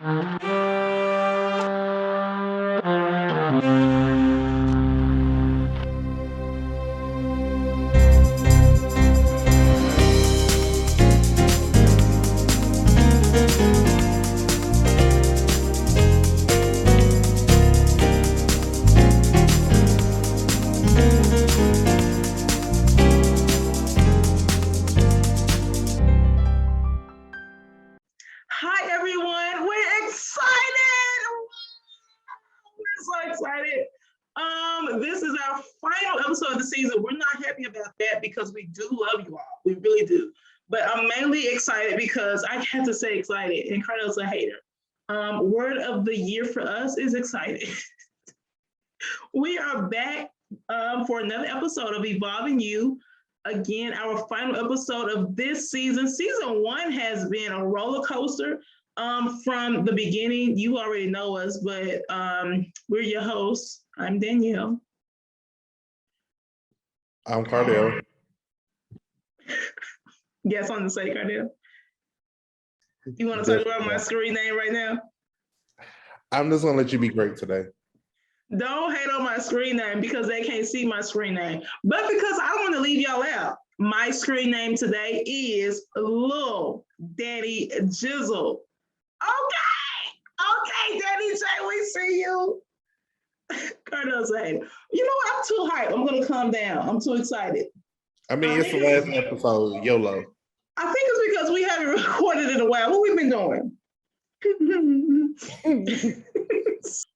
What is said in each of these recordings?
Hi, everyone. We're excited. We're so excited. This is our final episode of the season. We're not happy about that because we do love you all. We really do. But I'm mainly excited because I have to say excited, and Carlos a hater. Word of the year for us is excited. We are back for another episode of Evolving You. Again, our final episode of this season. Season 1 has been a roller coaster from the beginning. You already know us, but we're your hosts. I'm Danielle. I'm Cardell. Guess on the say, Cardell. You want to talk about my screen name right now? I'm just going to let you be great today. Don't hate on my screen name because they can't see my screen name. But because I want to leave y'all out, my screen name today is Lil Daddy Jizzle. Okay, Daddy J, we see you. Cardell saying, you know what? I'm too hyped. I'm going to calm down. I'm too excited. I mean, it's the last episode, YOLO. I think it's because we haven't recorded in a while. What we've been doing?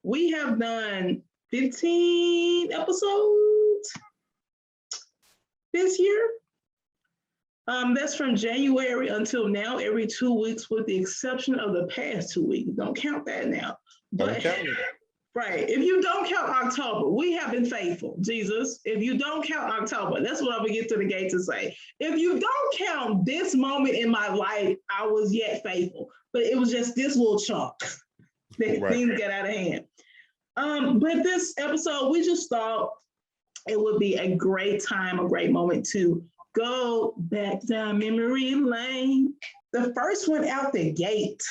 We have done 15 episodes this year. That's from January until now, every 2 weeks, with the exception of the past 2 weeks. Don't count that now. But right, if you don't count October, we have been faithful, Jesus. If you don't count October, that's what I'm gonna get to the gate to say. If you don't count this moment in my life, I was yet faithful. But it was just this little chunk that things get out of hand. But this episode, we just thought it would be a great time, a great moment to go back down memory lane. The first one out the gate,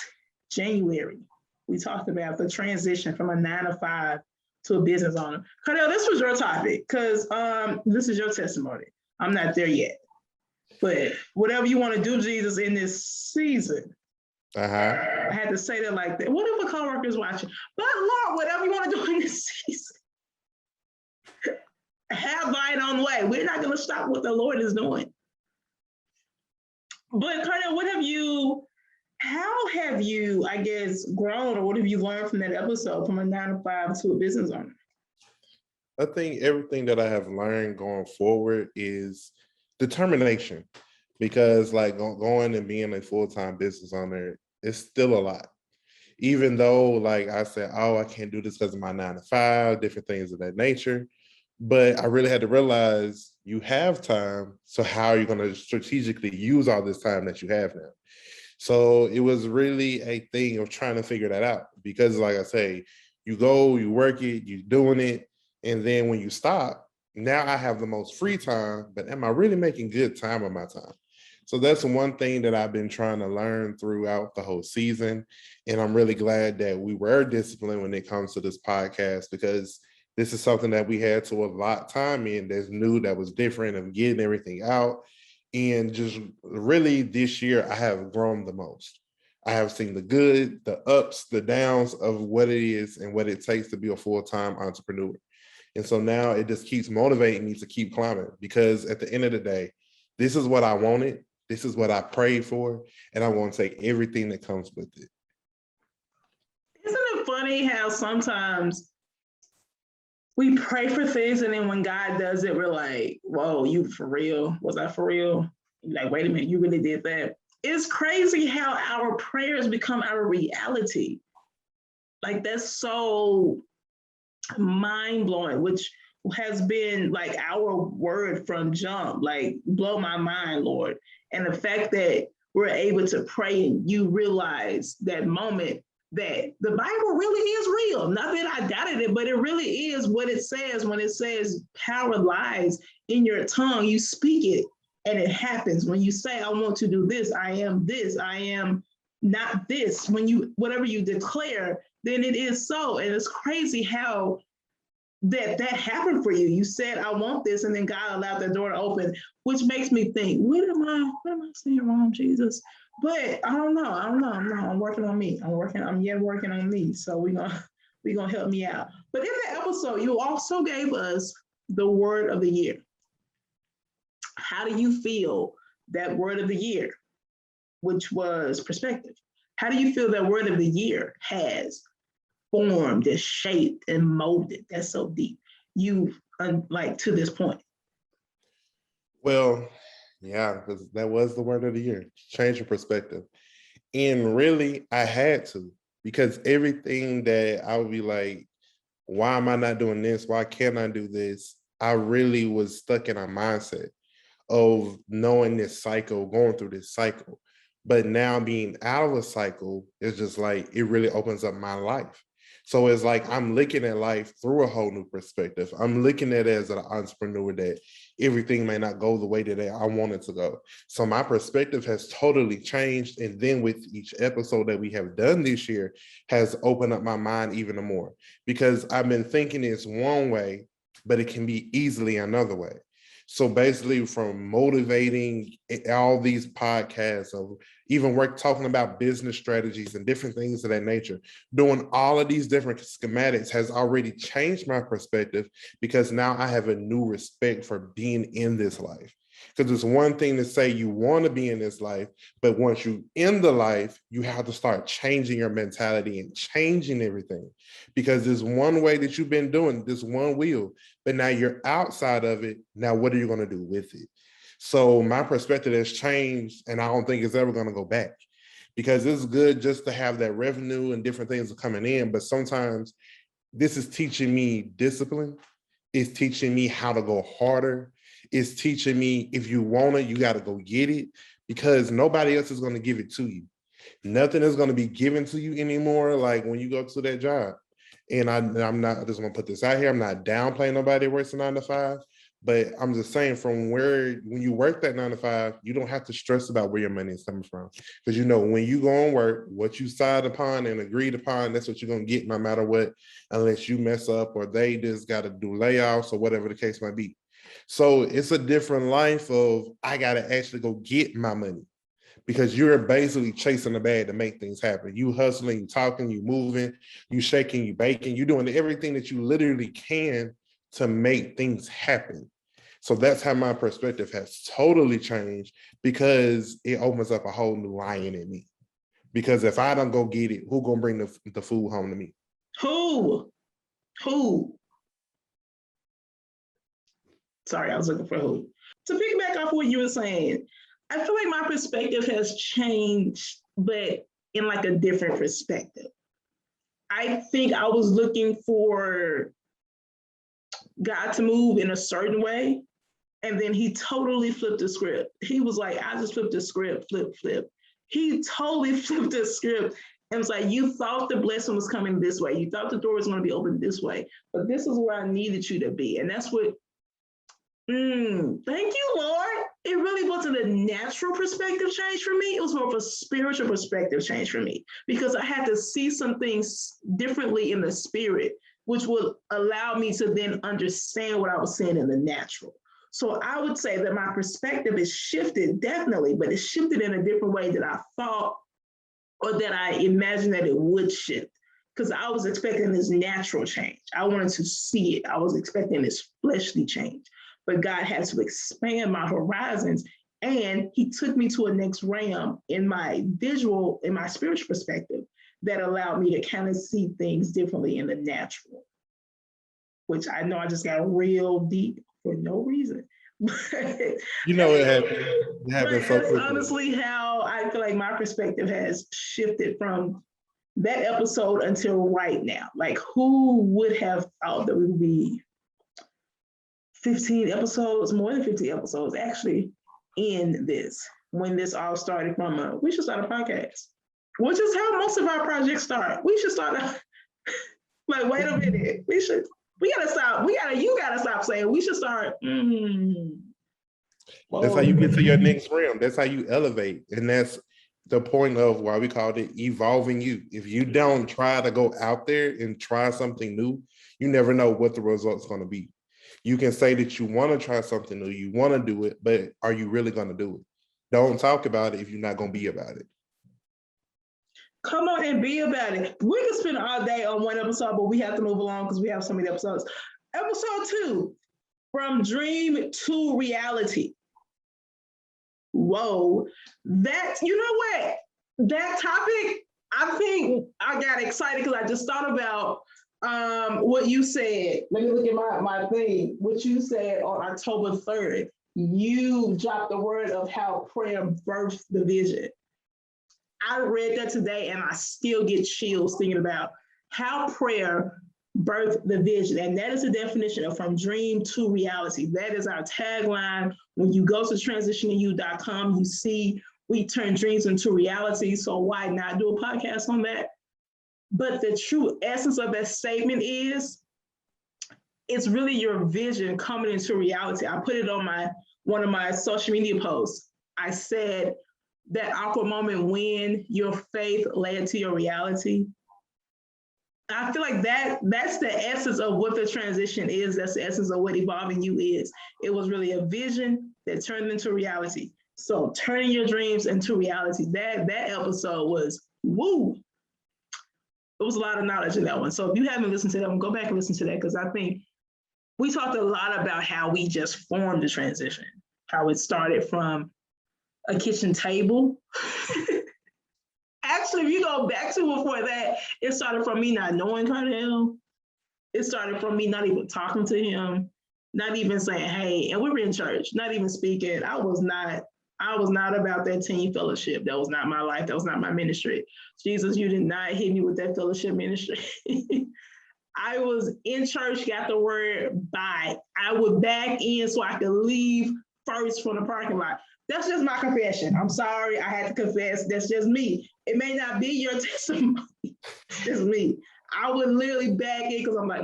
January. We talked about the transition from a 9-to-5 to a business owner. Cardell, this was your topic because this is your testimony. I'm not there yet. But whatever you want to do, Jesus, in this season, I had to say that like that. What if a coworker is watching? But Lord, whatever you want to do in this season, have thine own way. We're not going to stop what the Lord is doing. But Cardell, how have you, I guess, grown, or what have you learned from that episode, from a 9-to-5 to a business owner? I think everything that I have learned going forward is determination, because like going and being a full-time business owner is still a lot. Even though like I said, I can't do this because of my 9-to-5, different things of that nature. But I really had to realize you have time. So how are you going to strategically use all this time that you have now? So it was really a thing of trying to figure that out, because like I say, you go, you work it, you're doing it. And then when you stop, now I have the most free time, but am I really making good time of my time? So that's one thing that I've been trying to learn throughout the whole season. And I'm really glad that we were disciplined when it comes to this podcast, because this is something that we had to allot time in that's new, that was different, of getting everything out. And just really this year, I have grown the most. I have seen the good, the ups, the downs of what it is and what it takes to be a full-time entrepreneur. And so now it just keeps motivating me to keep climbing, because at the end of the day, this is what I wanted. This is what I prayed for. And I want to take everything that comes with it. Isn't it funny how sometimes we pray for things, and then when God does it, we're like, whoa, you for real? Was that for real? You're like, wait a minute, you really did that? It's crazy how our prayers become our reality. Like, that's so mind-blowing, which has been like our word from jump, like, blow my mind, Lord. And the fact that we're able to pray and you realize that moment that the Bible really is real. Not that I doubted it, but it really is what it says when it says power lies in your tongue. You speak it and it happens. When you say, I want to do this, I am not this. When you, whatever you declare, then it is so. And it's crazy how that happened for you. You said, I want this, and then God allowed the door to open, which makes me think, what am I saying wrong, Jesus? But I don't know. I'm working on me. I'm yet working on me. So we're gonna help me out. But in the episode, you also gave us the word of the year. How do you feel that word of the year, which was perspective? How do you feel that word of the year has formed and shaped and molded? That's so deep. You like to this point. Well, yeah, because that was the word of the year. Change your perspective. And really, I had to, because everything that I would be like, why am I not doing this? Why can't I do this? I really was stuck in a mindset of knowing this cycle, going through this cycle. But now being out of a cycle is just like, it really opens up my life. So it's like I'm looking at life through a whole new perspective. I'm looking at it as an entrepreneur that everything may not go the way that I want it to go. So my perspective has totally changed. And then with each episode that we have done this year has opened up my mind even more, because I've been thinking it's one way, but it can be easily another way. So basically, from motivating all these podcasts of even work talking about business strategies and different things of that nature, doing all of these different schematics has already changed my perspective, because now I have a new respect for being in this life. Because it's one thing to say you want to be in this life, but once you're in the life, you have to start changing your mentality and changing everything. Because there's one way that you've been doing, this one wheel, but now you're outside of it. Now, what are you going to do with it? So my perspective has changed, and I don't think it's ever going to go back, because it's good just to have that revenue and different things coming in. But sometimes this is teaching me discipline. It's teaching me how to go harder. It's teaching me, if you want it, you got to go get it, because nobody else is going to give it to you. Nothing is going to be given to you anymore. Like when you go to that job, and I'm not, I just want to put this out here, I'm not downplaying nobody that works a 9 to 5, but I'm just saying, from where, when you work that 9 to 5, you don't have to stress about where your money is coming from, because you know when you go and work, what you signed upon and agreed upon, that's what you're going to get no matter what, unless you mess up or they just got to do layoffs or whatever the case might be. So it's a different life of, I got to actually go get my money, because you're basically chasing the bag to make things happen. You hustling, you talking, you moving, you shaking, you baking, you doing everything that you literally can to make things happen. So that's how my perspective has totally changed, because it opens up a whole new lion in me. Because if I don't go get it, who gonna bring the food home to me? Who? Sorry, I was looking for who. To piggyback off what you were saying, I feel like my perspective has changed, but in like a different perspective. I think I was looking for God to move in a certain way, and then he totally flipped the script. He was like, I just flipped the script, flip. He totally flipped the script and was like, you thought the blessing was coming this way. You thought the door was going to be open this way, but this is where I needed you to be. And that's what, thank you, Lord. It really wasn't a natural perspective change for me. It was more of a spiritual perspective change for me, because I had to see some things differently in the spirit, which would allow me to then understand what I was seeing in the natural. So I would say that my perspective is shifted, definitely, but it's shifted in a different way that I thought, or that I imagined that it would shift. Because I was expecting this natural change. I wanted to see it. I was expecting this fleshly change. But God had to expand my horizons, and he took me to a next realm in my visual, in my spiritual perspective, that allowed me to kind of see things differently in the natural, which I know I just got real deep for no reason. You know, it happened so quickly. That's honestly how I feel like my perspective has shifted from that episode until right now. Like, who would have thought that we would be 15 episodes, more than 50 episodes actually, in this, when this all started from we should start a podcast, which is how most of our projects start. We should start like, wait a minute, you gotta stop saying we should start. That's how you get to your next realm. That's how you elevate. And that's the point of why we called it evolving you. If you don't try to go out there and try something new, you never know what the result's going to be. You can say that you want to try something new, you want to do it, but are you really going to do it? Don't talk about it if you're not going to be about it. Come on and be about it. We could spend all day on one episode, but we have to move along because we have so many episodes. Episode 2, from dream to reality. Whoa, that, you know what? That topic, I think I got excited because I just thought about what you said. Let me look at my thing. What you said on October 3rd. You dropped the word of how prayer birthed the vision. I read that today and I still get chills thinking about how prayer birthed the vision. And that is the definition of from dream to reality. That is our tagline. When you go to transitioningyou.com, you see we turn dreams into reality. So why not do a podcast on that? But the true essence of that statement is it's really your vision coming into reality. I put it on one of my social media posts. I said that awkward moment when your faith led to your reality. I feel like that's the essence of what the transition is. That's the essence of what evolving you is. It was really a vision that turned into reality. So turning your dreams into reality, that episode was woo. It was a lot of knowledge in that one. So if you haven't listened to that one, go back and listen to that, because I think we talked a lot about how we just formed the transition, how it started from a kitchen table. Actually, if you go back to before that, it started from me not knowing Cardell. It started from me not even talking to him, not even saying, hey, and we were in church, not even speaking. I was not about that teen fellowship. That was not my life. That was not my ministry. Jesus, you did not hit me with that fellowship ministry. I was in church, got the word, bye. I would back in so I could leave first from the parking lot. That's just my confession. I'm sorry, I had to confess. That's just me. It may not be your testimony. It's just me. I would literally back in because I'm like,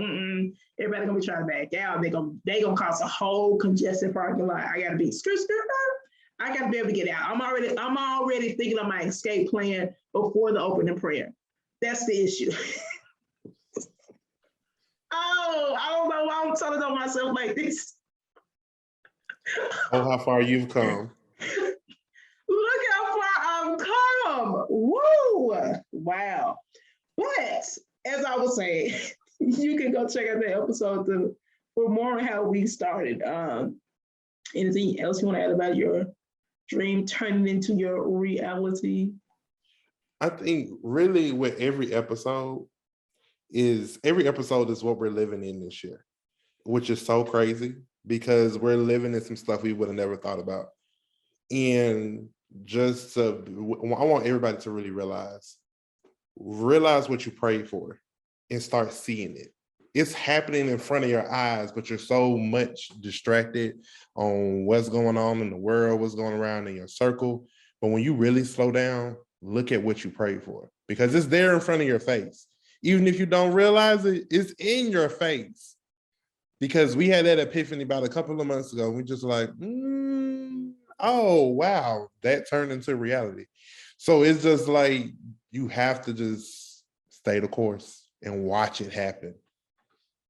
everybody gonna be trying to back out. They gonna cause a whole congested parking lot. I gotta be I gotta be able to get out. I'm already thinking of my escape plan before the opening prayer. That's the issue. Oh, I don't know why I'm telling on myself like this. Oh, how far you've come. Look how far I've come. Woo! Wow. But as I was saying, you can go check out that episode for more on how we started. Anything else you want to add about your dream turning into your reality? I think really with every episode is what we're living in this year, which is so crazy because we're living in some stuff we would have never thought about. And just I want everybody to really realize what you prayed for and start seeing it. It's happening in front of your eyes, but you're so much distracted on what's going on in the world, what's going around in your circle. But when you really slow down, look at what you prayed for, because it's there in front of your face. Even if you don't realize it, it's in your face. Because we had that epiphany about a couple of months ago. We just like, oh, wow, that turned into reality. So it's just like, you have to just stay the course and watch it happen.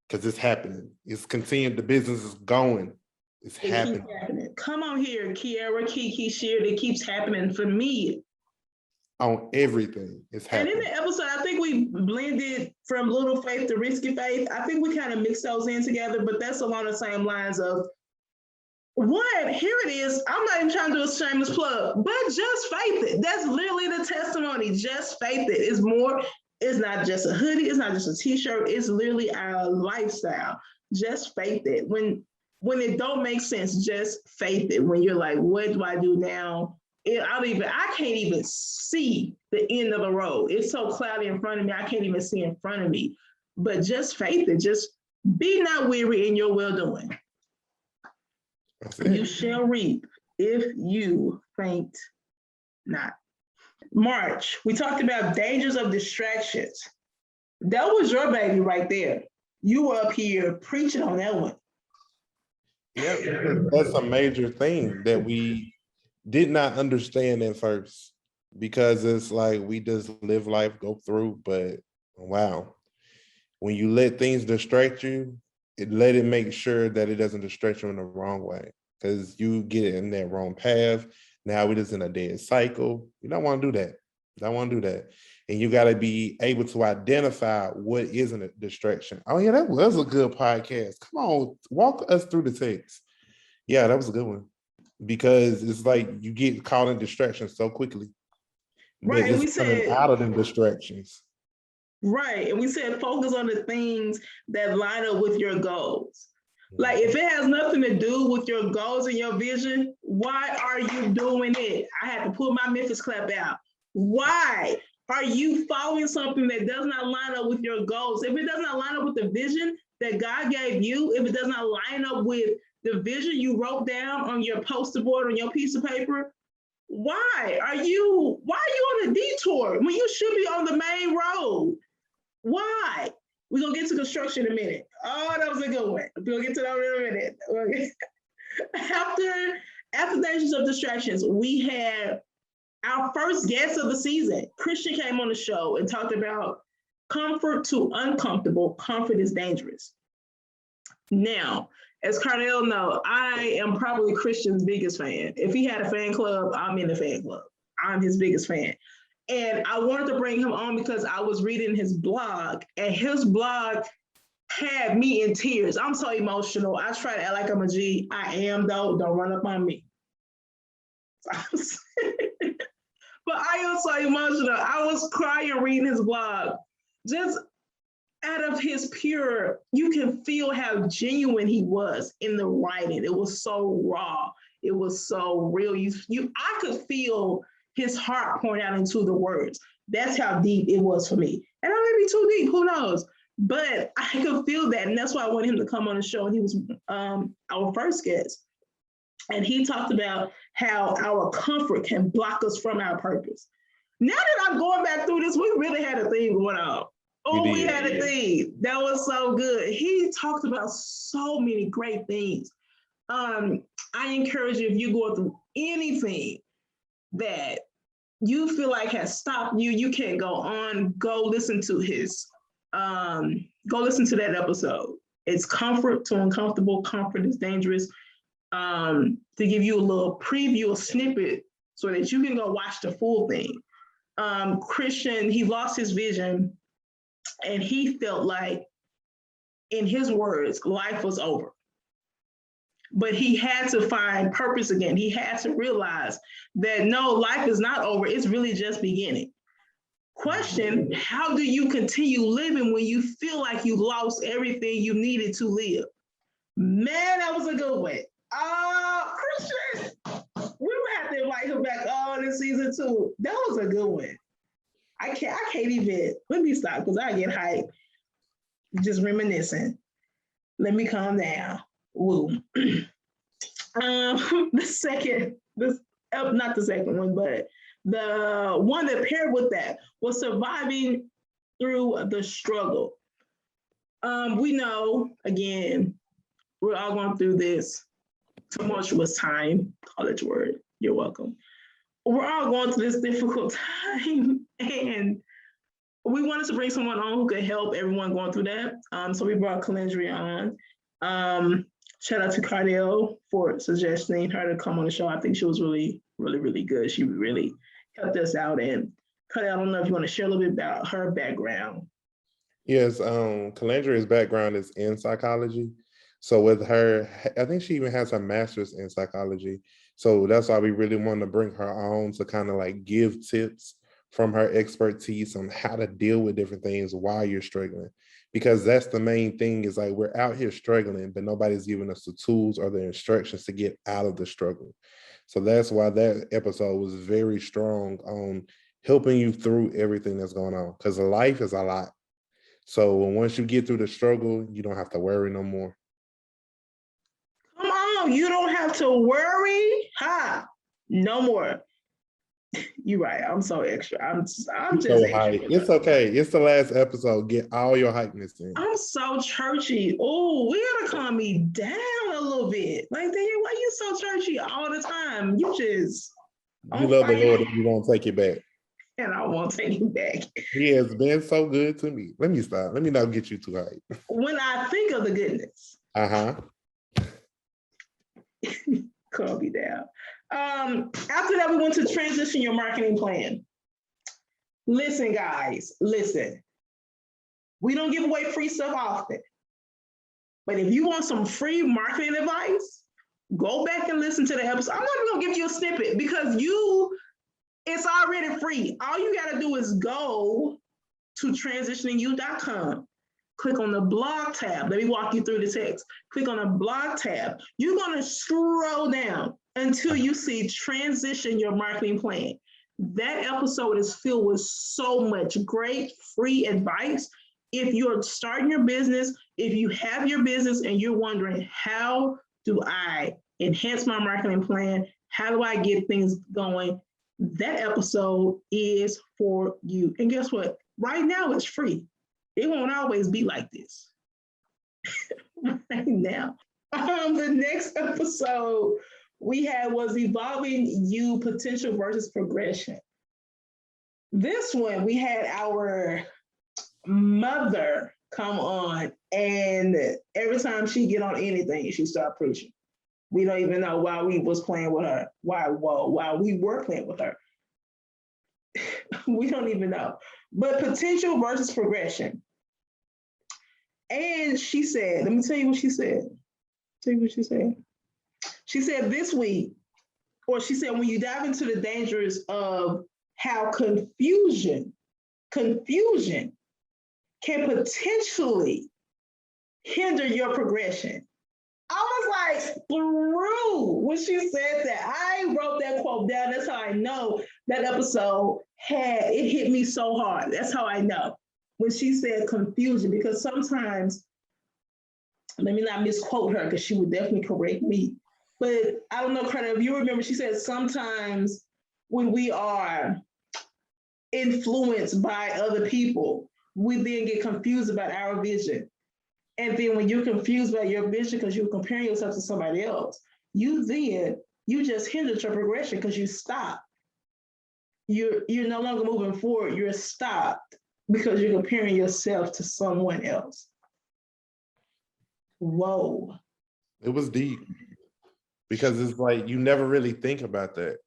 Because it's happening. It's continuing. The business is going. It's happening. Come on here, Kiara, Kiki, Sheer. It keeps happening for me. On everything. It's happening. And in the episode, I think we blended from little faith to risky faith. I think we kind of mixed those in together, but that's along the same lines of, one, here it is. I'm not even trying to do a shameless plug, but just faith it. That's literally the testimony. Just faith it. It's more. It's not just a hoodie. It's not just a t-shirt. It's literally our lifestyle. Just faith it. When it don't make sense, just faith it. When you're like, what do I do now? I can't even see the end of the road. It's so cloudy in front of me. I can't even see in front of me. But just faith it. Just be not weary in your well-doing. You shall reap if you faint not. March, we talked about dangers of distractions. That was your baby right there. You were up here preaching on that one. Yeah, that's a major thing that we did not understand at first. because it's like we just live life, go through, but wow. When you let things distract you, let it make sure that it doesn't distract you in the wrong way. Because you get in that wrong path. Now we're just in a dead cycle. You don't want to do that. You don't want to do that. And you got to be able to identify what isn't a distraction. Oh, yeah, that was a good podcast. Come on, walk us through the text. Yeah, that was a good one. Because it's like you get caught in distractions so quickly. But Right. And we it's coming said, out of them distractions. right. And we said focus on the things that line up with your goals. Like if it has nothing to do with your goals and your vision, why are you doing it? I had to pull my Memphis clap out. Why are you following something that does not line up with your goals? If it does not line up with the vision that God gave you, if it does not line up with the vision you wrote down on your poster board, on your piece of paper, why are you on a detour when you should be on the main road? Why? We're gonna get to construction in a minute. Oh, that was a good one. We'll get to that in a minute. Okay. After Dangers of Distractions, we had our first guest of the season. Christian came on the show and talked about comfort to uncomfortable. Comfort is dangerous. Now, as Cardell knows, I am probably Christian's biggest fan. If he had a fan club, I'm in the fan club. I'm his biggest fan. And I wanted to bring him on because I was reading his blog, and his blog had me in tears. I'm so emotional. I try to act like I'm a G. I am, though. Don't run up on me. But I am so emotional. I was crying reading his blog. Just out of his pure, you can feel how genuine he was in the writing. It was so raw. It was so real. I could feel his heart pouring out into the words. That's how deep it was for me. And I may be too deep, who knows? But I could feel that. And that's why I wanted him to come on the show. And he was our first guest. And he talked about how our comfort can block us from our purpose. Now that I'm going back through this, we really had a theme going on. Oh, we had a theme. That was so good. He talked about so many great things. I encourage you, if you're going through anything that you feel like has stopped you, you can't go on, go listen to that episode. It's Comfort to Uncomfortable. Comfort is dangerous. To give you a little preview, a snippet, so that you can go watch the full thing. Christian, he lost his vision, and he felt like, in his words, life was over. But he had to find purpose again. He had to realize that no, life is not over. It's really just beginning. Question, how do you continue living when you feel like you lost everything you needed to live? Man, that was a good one. Christian, we will have to invite him back on in season 2. That was a good one. I can't even, let me stop because I get hyped. Just reminiscing. Let me calm down. Woo. Not the second one, but the one that paired with that was surviving through the struggle. We know, again, we're all going through this tumultuous time, college word, you're welcome. We're all going through this difficult time, and we wanted to bring someone on who could help everyone going through that. So we brought Calendria on. Shout out to Cardell for suggesting her to come on the show. I think she was really, really, really good. She really helped us out. And Cardell, I don't know if you want to share a little bit about her background. Yes, Calendria's background is in psychology. So with her, I think she even has her master's in psychology. So that's why we really want to bring her on to kind of like give tips from her expertise on how to deal with different things while you're struggling. Because that's the main thing, is like we're out here struggling, but nobody's giving us the tools or the instructions to get out of the struggle. So that's why that episode was very strong on helping you through everything that's going on, because life is a lot. So once you get through the struggle, you don't have to worry no more. Come on, you don't have to worry. No more. You're right. I'm so extra. I'm just so hype. It's okay. It's the last episode. Get all your hypeness in. I'm so churchy. Oh, we gotta calm me down a little bit. Like, why you so churchy all the time? You love the Lord and you won't take it back. and I won't take it back. He has been so good to me. Let me stop. Let me not get you too hyped. When I think of the goodness. Calm me down. After that, we went to transition your marketing plan. Listen, guys, listen. We don't give away free stuff often. But if you want some free marketing advice, go back and listen to the episode. I'm not even gonna give you a snippet because it's already free. All you gotta do is go to transitioningyou.com, click on the blog tab. Let me walk you through the text. Click on the blog tab. You're gonna scroll down until you see transition your marketing plan. That episode is filled with so much great free advice. If you're starting your business, if you have your business and you're wondering, how do I enhance my marketing plan? How do I get things going? That episode is for you. And guess what? Right now it's free. It won't always be like this. Right now. The next episode we had was Evolving You Potential versus Progression. This one, we had our mother come on, and every time she get on anything, she start preaching. We don't even know why we was playing with her. Why we were playing with her. We don't even know. But potential versus progression. And she said, let me tell you what she said. She said this week, or she said, when you dive into the dangers of how confusion can potentially hinder your progression. I was like, through when she said that. I wrote that quote down. That's how I know that episode it hit me so hard. That's how I know. When she said confusion, because sometimes, let me not misquote her because she would definitely correct me. But I don't know, Carter, if you remember, she said sometimes when we are influenced by other people, we then get confused about our vision. And then when you're confused about your vision because you're comparing yourself to somebody else, you just hindered your progression because you stopped. You're no longer moving forward. You're stopped because you're comparing yourself to someone else. Whoa. It was deep because it's like you never really think about that,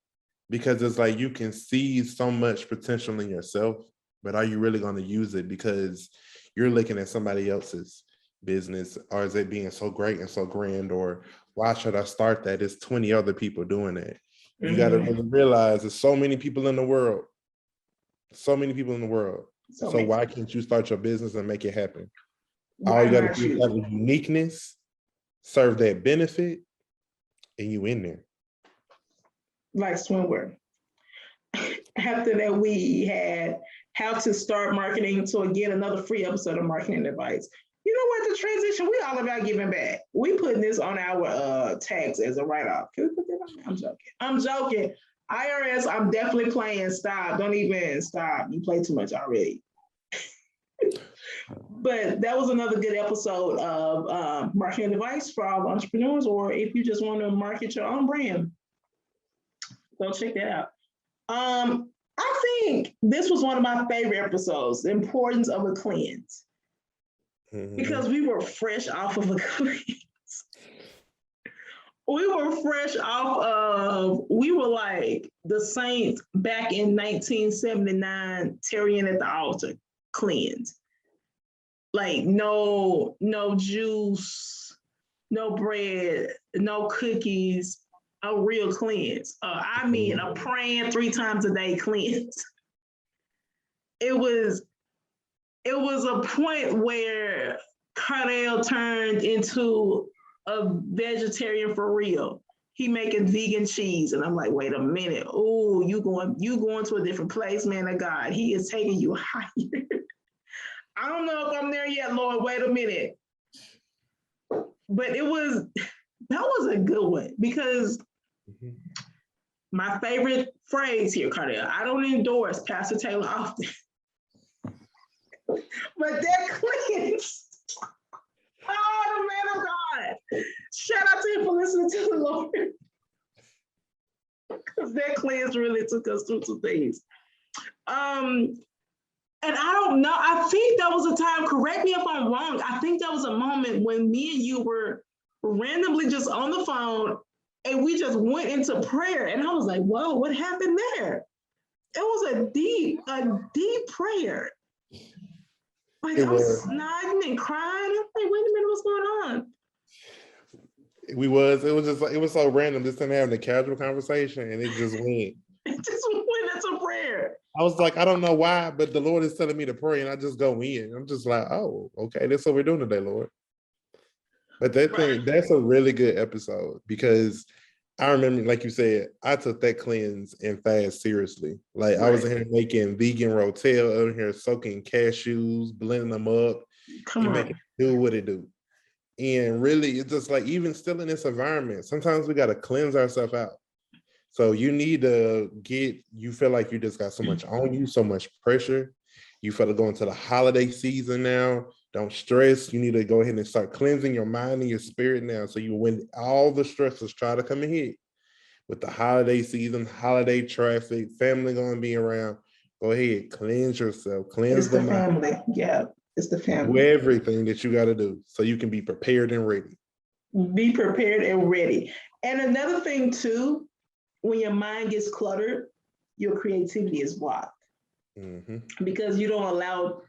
because it's like you can see so much potential in yourself, but are you really going to use it because you're looking at somebody else's business, or is it being so great and so grand, or why should I start that? There's 20 other people doing that. You got to really realize there's so many people in the world. So why can't you start your business and make it happen? All you got to do is have a uniqueness, serve that benefit, and you in there. Like swimwear. After that, we had how to start marketing. So again, another free episode of marketing advice. You know what? The transition, we all about giving back. We putting this on our tax as a write-off. Can we put that on? I'm joking. IRS, I'm definitely playing. Stop. Don't even stop. You play too much already. But that was another good episode of marketing advice for all entrepreneurs, or if you just want to market your own brand, go check that out. I think this was one of my favorite episodes, the importance of a cleanse. Because we were fresh off of a cleanse. We were like the saints back in 1979, tearing at the altar, cleanse. Like no juice, no bread, no cookies, a real cleanse. I mean, a praying 3 times a day cleanse. It was a point where Cardell turned into a vegetarian for real. He making vegan cheese. And I'm like, wait a minute. Oh, you going to a different place, man of God. He is taking you higher. I don't know if I'm there yet, Lord. Wait a minute. But that was a good one, because my favorite phrase here, Cardell, I don't endorse Pastor Taylor often. But that cleanse, the man of God. Shout out to him for listening to the Lord. Because that cleanse really took us through some things. And I don't know. I think that was a time, correct me if I'm wrong. I think that was a moment when me and you were randomly just on the phone and we just went into prayer. And I was like, whoa, what happened there? It was a deep prayer. Like I'm snogging and crying. I'm like, wait a minute, what's going on? It was just like, it was so random, just having a casual conversation, and it just went. It just went into prayer. I was like, I don't know why, but the Lord is telling me to pray, and I just go in. I'm just like, oh, okay, that's what we're doing today, Lord. But that's a really good episode, because I remember, like you said, I took that cleanse and fast seriously. Like I was in here making vegan rotel, over here soaking cashews, blending them up, and making it do what it do. And really, it's just like, even still in this environment, sometimes we got to cleanse ourselves out. So you need to you feel like you just got so much on you, so much pressure. You feel like going to the holiday season now. Don't stress. You need to go ahead and start cleansing your mind and your spirit now. So when all the stresses try to come and hit with the holiday season, holiday traffic, family going to be around, go ahead, cleanse yourself, cleanse the family. Mind. Yeah, it's the family. Do everything that you got to do so you can be prepared and ready. Be prepared and ready. And another thing too, when your mind gets cluttered, your creativity is blocked. Because you don't allow,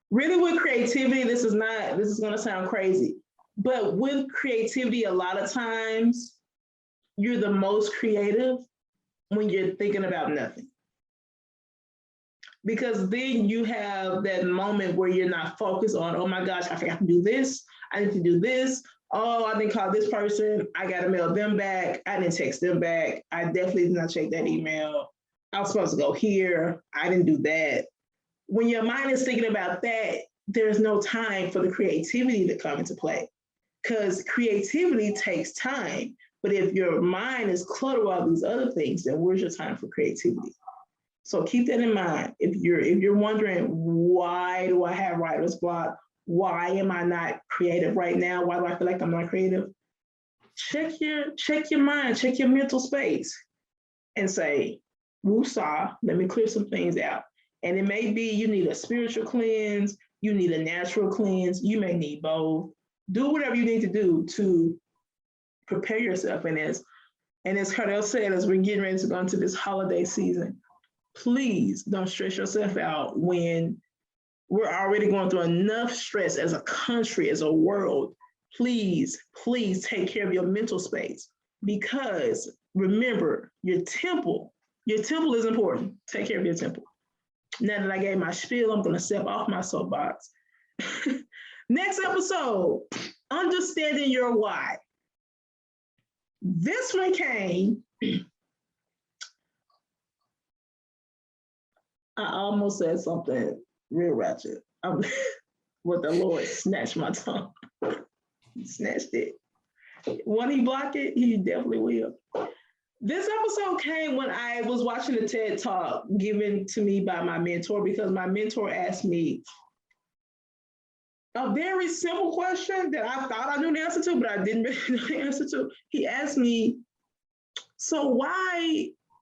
really with creativity, this is going to sound crazy, but with creativity, a lot of times you're the most creative when you're thinking about nothing. Because then you have that moment where you're not focused on, oh my gosh, I forgot to do this. I need to do this. Oh, I didn't call this person. I got to mail them back. I didn't text them back. I definitely did not check that email. I was supposed to go here. I didn't do that. When your mind is thinking about that, there's no time for the creativity to come into play, because creativity takes time. But if your mind is cluttered with all these other things, then where's your time for creativity? So keep that in mind. If you're wondering, why do I have writer's block? Why am I not creative right now? Why do I feel like I'm not creative? Check your mind, check your mental space, and say, woosah, let me clear some things out. And it may be you need a spiritual cleanse, you need a natural cleanse, you may need both. Do whatever you need to do to prepare yourself. And as Cardell said, as we're getting ready to go into this holiday season, please don't stress yourself out when we're already going through enough stress as a country, as a world. Please take care of your mental space, because remember, your temple is important. Take care of your temple. Now that I gave my spiel, I'm going to step off my soapbox. Next episode, understanding your why. This one came, I almost said something real ratchet. What the Lord snatched my tongue. He snatched it. When he block it, he definitely will. This episode came when I was watching a TED Talk given to me by my mentor, because my mentor asked me a very simple question that I thought I knew the answer to, but I didn't really know the answer to. He asked me, so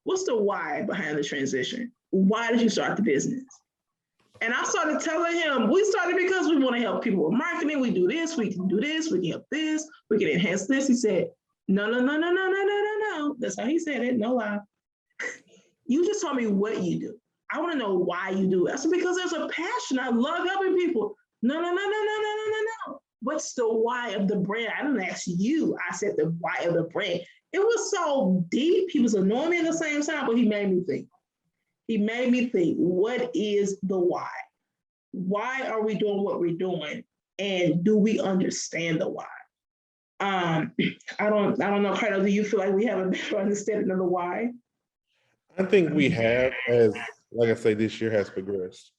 what's the why behind the transition? Why did you start the business? And I started telling him, we started because we want to help people with marketing. We do this, we can do this, we can help this, we can enhance this. He said, no. That's how he said it, no lie. You just told me what you do. I want to know why you do it. I said, because there's a passion. I love helping people. No. What's the why of the brand? I didn't ask you. I said the why of the brand. It was so deep. He was annoying me at the same time, but he made me think. What is the why? Why are we doing what we're doing? And do we understand the why? I don't know, Carter, do you feel like we have a better understanding of the why? I think we have, as like I say, this year has progressed.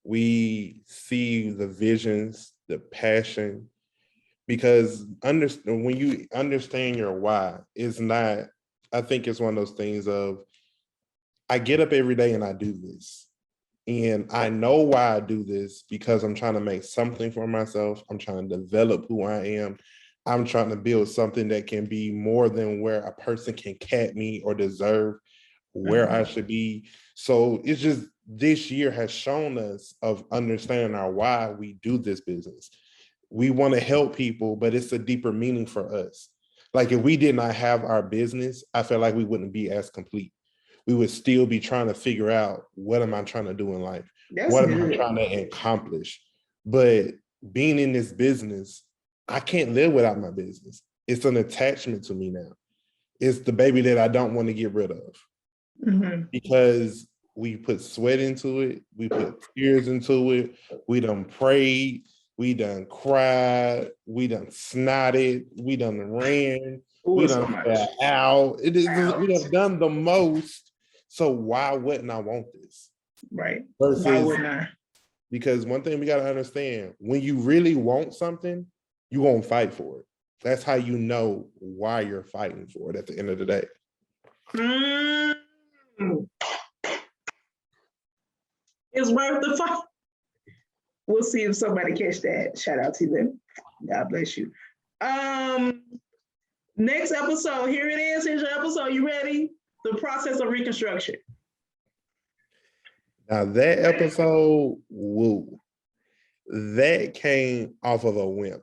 We see the visions, the passion, because when you understand your why, I think it's one of those things of, I get up every day and I do this. And I know why I do this, because I'm trying to make something for myself. I'm trying to develop who I am. I'm trying to build something that can be more than where a person can cap me or deserve where I should be. So it's just this year has shown us of understanding our why we do this business. We want to help people, but it's a deeper meaning for us. Like if we did not have our business, I feel like we wouldn't be as complete. We would still be trying to figure out, what am I trying to do in life? What am I trying to accomplish? But being in this business, I can't live without my business. It's an attachment to me now. It's the baby that I don't want to get rid of, because we put sweat into it. We put tears into it. We done prayed. We done cried. We done snotted. We done ran. We done fell out. We done done the most. So why wouldn't I want this? Right. Versus, why wouldn't I? Because one thing we got to understand, when you really want something, you won't fight for it. That's how you know why you're fighting for it at the end of the day. It's worth the fight. We'll see if somebody catch that. Shout out to them. God bless you. Next episode, here it is. Here's your episode. You ready? The process of reconstruction. Now that episode, woo, that came off of a whim.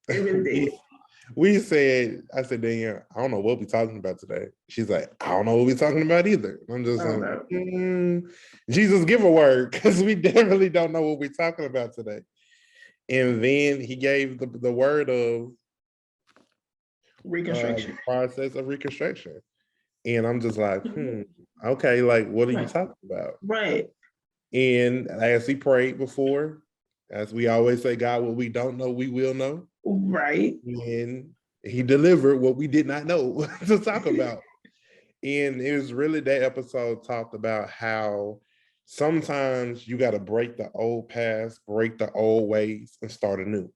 It really did. I said, Danielle, I don't know what we're talking about today. She's like, I don't know what we're talking about either. I'm just like, Jesus, give a word, because we definitely don't know what we're talking about today. And then he gave the word of reconstruction, process of reconstruction. And I'm just like, okay, like, what are you talking about? Right. And as he prayed before, as we always say, God, what we don't know, we will know. Right. And he delivered what we did not know to talk about. And it was really, that episode talked about how sometimes you got to break the old past, break the old ways, and start anew.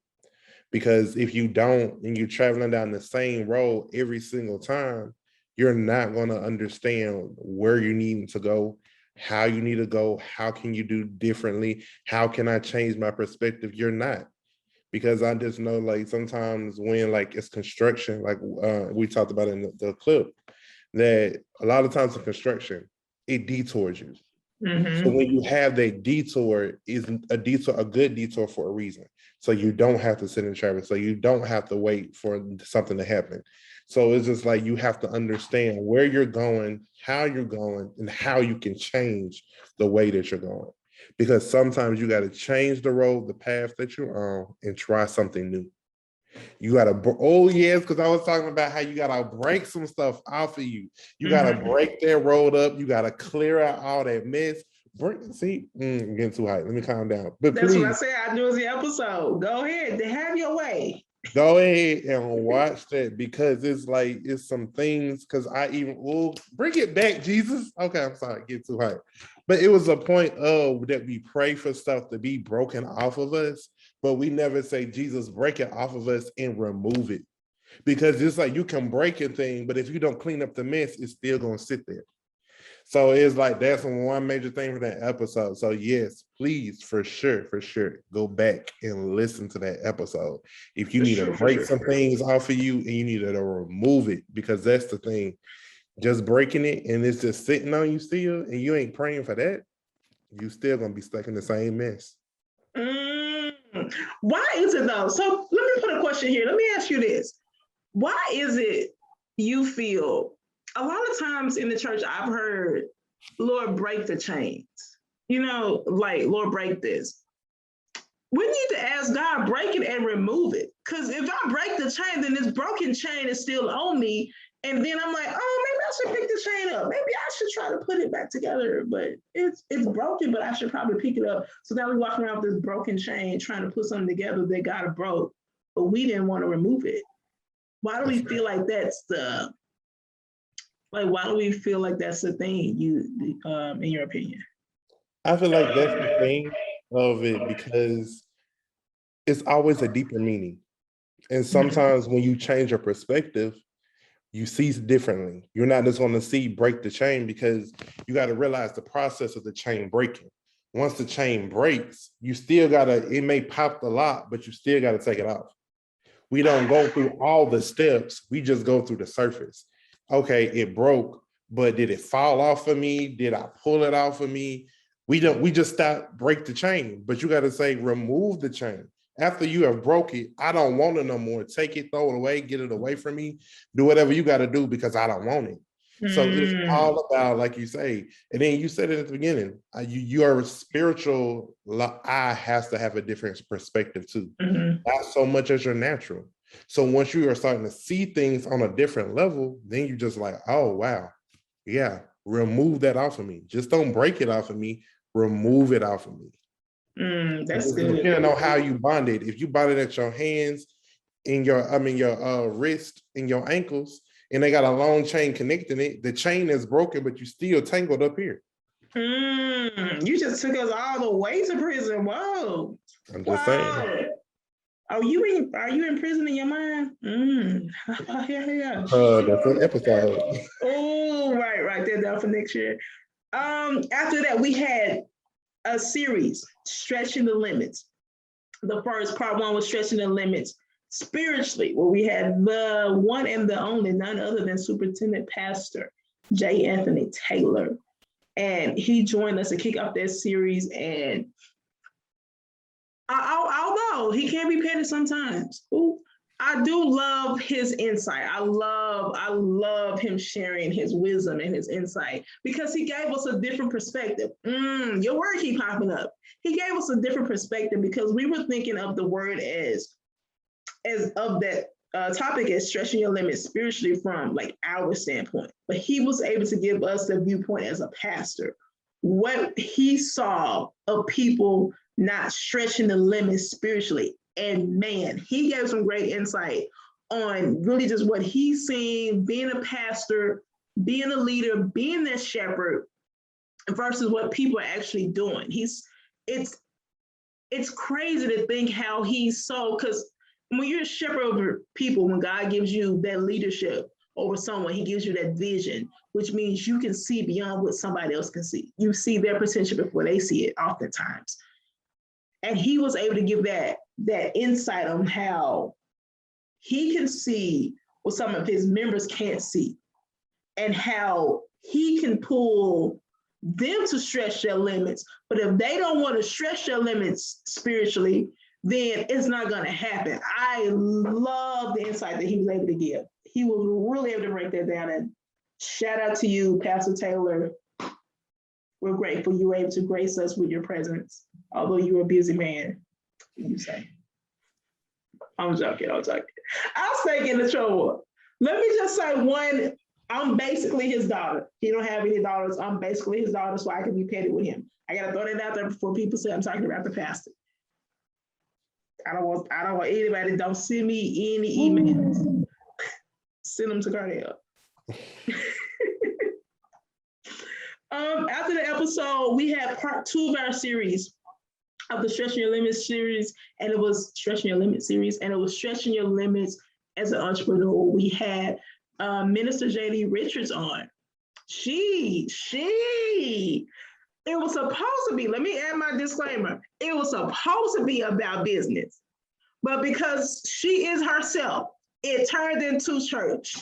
Because if you don't, and you're traveling down the same road every single time, you're not going to understand where you need to go, how you need to go, how can you do differently, how can I change my perspective? You're not. Because I just know, like, sometimes when, like, it's construction, like we talked about in the clip, that a lot of times in construction, it detours you. So when you have that detour, is a good detour for a reason. So you don't have to sit in traffic. So you don't have to wait for something to happen. So it's just like, you have to understand where you're going, how you're going, and how you can change the way that you're going. Because sometimes you got to change the road, the path that you're on, and try something new. You got to, because I was talking about how you got to break some stuff off of you. You got to break that road up. You got to clear out all that mess. I'm getting too high. Let me calm down. But that's please, what I said. I do the episode. Go ahead. Have your way. Go ahead and watch that, because it's like, it's some things, because bring it back, Jesus. Okay, I'm sorry, get too high. But it was a point of that we pray for stuff to be broken off of us, but we never say, Jesus, break it off of us and remove it. Because it's like, you can break a thing, but if you don't clean up the mess, it's still going to sit there. So it's like, that's one major thing for that episode. So yes, please, for sure, go back and listen to that episode. If you need to break some things off of you and you need to remove it, because that's the thing. Just breaking it and it's just sitting on you still, and you ain't praying for that, you still gonna be stuck in the same mess. Why is it though? So let me put a question here. Let me ask you this. Why is it you feel a lot of times in the church, I've heard, Lord, break the chains. Like, Lord, break this. We need to ask God, break it and remove it. Because if I break the chain, then this broken chain is still on me. And then I'm like, oh, maybe I should pick the chain up. Maybe I should try to put it back together. But it's broken, but I should probably pick it up. So now we walk around with this broken chain trying to put something together that God broke, but we didn't want to remove it. Why do we feel like that's the... Like, why do we feel like that's the thing, in your opinion? I feel like that's the thing of it, because it's always a deeper meaning. And sometimes when you change your perspective, you see differently. You're not just going to see break the chain, because you got to realize the process of the chain breaking. Once the chain breaks, you still got to, it may pop the lock, but you still got to take it off. We don't go through all the steps. We just go through the surface. Okay, it broke, but did it fall off of me? Did I pull it off of me? We just stop, break the chain, but you got to say, remove the chain. After you have broke it, I don't want it no more. Take it, throw it away, get it away from me. Do whatever you got to do because I don't want it. So it's all about, like you say, and then you said it at the beginning, your spiritual eye has to have a different perspective too, not so much as your natural. So once you are starting to see things on a different level, then you just like, oh, wow. Yeah, remove that off of me. Just don't break it off of me. Remove it off of me. That's good. Depending on how you bond it. If you bond it at your hands, in your wrist, in your ankles, and they got a long chain connecting it, the chain is broken, but you still tangled up here. You just took us all the way to prison. Whoa. I'm just saying. Are you in prison in your mind? Yeah. That's an episode. Oh, right. There down for next year. After that, we had a series, Stretching the Limits. The first part one was Stretching the Limits spiritually, where we had the one and the only, none other than Superintendent Pastor J. Anthony Taylor. And he joined us to kick off that series. And although he can be petty sometimes, I do love his insight. I love him sharing his wisdom and his insight because he gave us a different perspective. Your word keep popping up. He gave us a different perspective because we were thinking of the word as of that topic as stretching your limits spiritually from like our standpoint. But he was able to give us the viewpoint as a pastor, what he saw of people not stretching the limits spiritually. And man, he gave some great insight on really just what he's seen, being a pastor, being a leader, being that shepherd versus what people are actually doing. It's crazy to think how he's so, because when you're a shepherd over people, when God gives you that leadership over someone, he gives you that vision, which means you can see beyond what somebody else can see. You see their potential before they see it oftentimes. And he was able to give that insight on how he can see what some of his members can't see and how he can pull them to stretch their limits. But if they don't want to stretch their limits spiritually, then it's not going to happen. I love the insight that he was able to give. He was really able to break that down. And shout out to you, Pastor Taylor. We're grateful you were able to grace us with your presence, although you're a busy man, you say. I'm joking. I'll stay in the trouble. Let me just say one, I'm basically his daughter. He don't have any daughters. I'm basically his daughter, so I can be petty with him. I got to throw that out there before people say I'm talking about the pastor. I don't want anybody, don't send me any emails. Send them to Cardell. After the episode, we had part 2 of our series of the Stretching Your Limits series, and it was Stretching Your Limits series, and it was Stretching Your Limits as an entrepreneur. We had Minister JD Richards on. It was supposed to be, let me add my disclaimer, it was supposed to be about business, but because she is herself, it turned into church.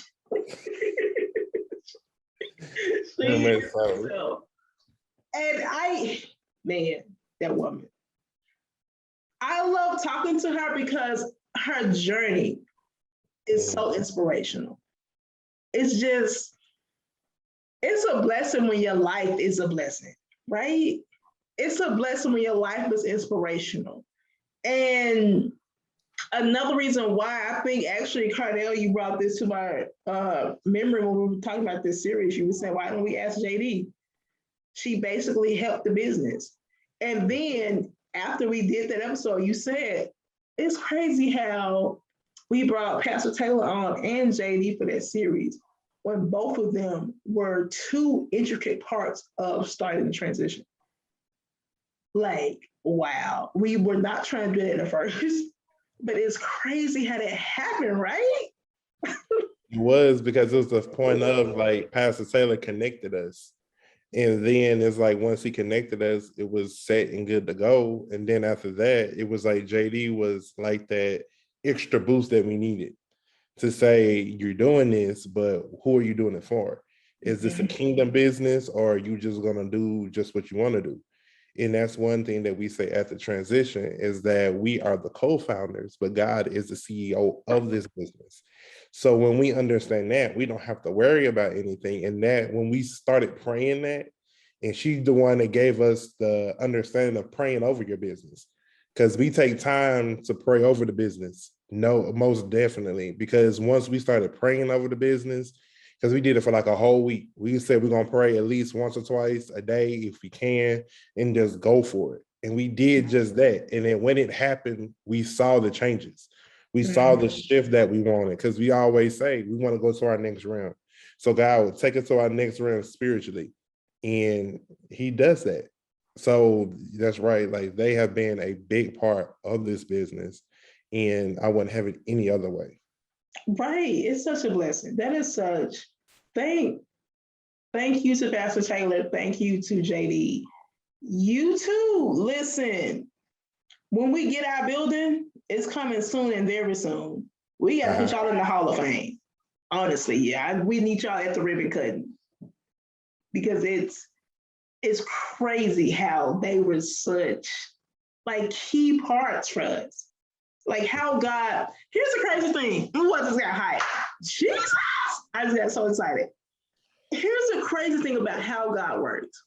And that woman, I love talking to her because her journey is so inspirational. It's a blessing when your life is a blessing, right? It's a blessing when your life is inspirational. And another reason why I think actually, Cardell, you brought this to my memory when we were talking about this series. You were saying, why don't we ask JD? She basically helped the business. And then after we did that episode, you said, it's crazy how we brought Pastor Taylor on and JD for that series when both of them were 2 intricate parts of starting the transition. Like, wow, we were not trying to do it at first. But it's crazy how that happened, right? It was, because it was the point of like Pastor Taylor connected us. And then it's like once he connected us, it was set and good to go. And then after that, it was like JD was like that extra boost that we needed to say, you're doing this, but who are you doing it for? Is this a kingdom business, or are you just going to do just what you want to do? And that's one thing that we say at the transition is that we are the co-founders, but God is the CEO of this business. So when we understand that, we don't have to worry about anything. And that when we started praying that, and she's the one that gave us the understanding of praying over your business, because we take time to pray over the business. No, most definitely. Because once we started praying over the business, because we did it for like a whole week, we said we're going to pray at least once or twice a day if we can, and just go for it. And we did just that. And then when it happened, we saw the changes. We saw the shift that we wanted, because we always say we want to go to our next round. So God would take us to our next round spiritually. And he does that. So that's right. Like, they have been a big part of this business, and I wouldn't have it any other way. Right. It's such a blessing. That is such. Thank you to Pastor Taylor. Thank you to JD. You too. Listen, when we get our building, it's coming soon and very soon. We got to put y'all in the Hall of Fame. Honestly, yeah. We need y'all at the ribbon cutting, because it's crazy how they were such like key parts for us. Like how God, here's the crazy thing. Ooh, I just got hyped. Jesus, I just got so excited. Here's the crazy thing about how God works.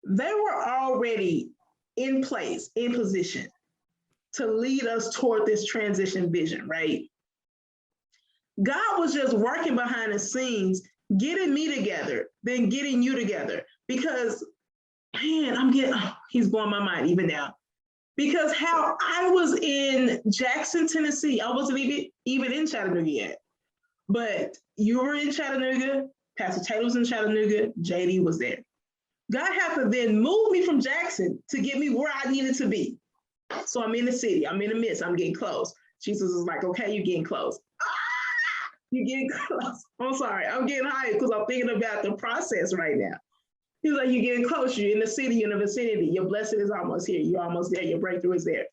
They were already in place, in position to lead us toward this transition vision, right? God was just working behind the scenes, getting me together, then getting you together. Because, man, he's blowing my mind even now. Because how I was in Jackson, Tennessee, I wasn't even in Chattanooga yet. But you were in Chattanooga, Pastor Taylor was in Chattanooga, JD was there. God had to then move me from Jackson to get me where I needed to be. So I'm in the city, I'm in the midst, I'm getting close. Jesus is like, okay, you're getting close. You're getting close. I'm sorry, I'm getting hyped because I'm thinking about the process right now. He's like, you're getting close, you're in the city, you're in the vicinity, your blessing is almost here, you're almost there, your breakthrough is there.